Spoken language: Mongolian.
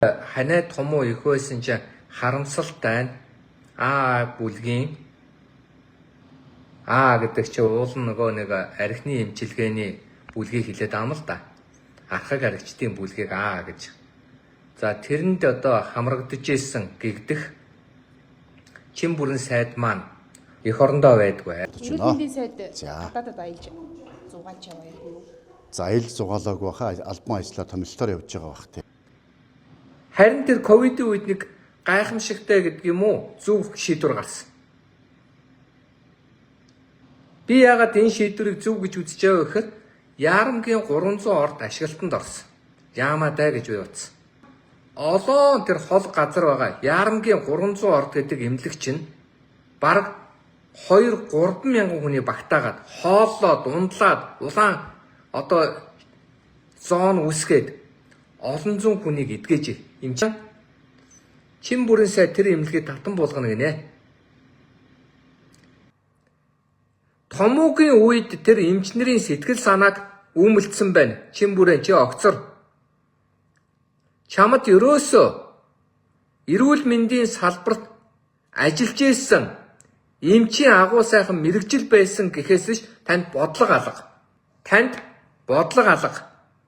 Ханай том уу их байсан чинь харамсалтай бүлгийн гэдэг чинь уул нөгөө нэг архины эмчилгээний бүлгийг хэлээд ам л да. Архаг аригчдын бүлгийг гэж. За тэрэнд одоо хамрагдаж исэн гэгдэх чин бүрэн сайд маань эх орондоо байдгүй. Иргэдийн сайд гадаадад аялж зугаалж яваа юм уу? За аялж зугаалаагүй баха албан ажлаа томилтоор явж байгаа бах тий. Харин тэр ковидын үед нэг гайхамшигтай гэдэг юм уу? Зөв шийдвэр гарсан. Би яагаад энэ шийдвэрийг зөв гэж үзэж байгаа вэ гэхээр Яарамгийн 300 орд ашиглалтанд орсон. Яамаадай гэж би утсан. Олон тэр хол газар байгаа. Яарамгийн 300 орд гэдэг эмнэлэг чинь бараг 2-3 мянган хүний багтаагаад хооллоод, ундлаад, улаан одоо зоон үсгээд олон зуун хүнийг эдгэж юм чинь чин бүрэн сайд тэр эмнэлгийг татан болгоно гинэ. Томоогийн үед тэр эмчнэрийн сэтгэл санааг үүмэлцсэн байна. Чин бүрэн чи огцор. Чамд ерөөсөө эрүүл мэндийн салбарт ажиллаж ийсэн эмчийн агуу сайхан мэрэгжил байсан гэхээс танд бодлого алга.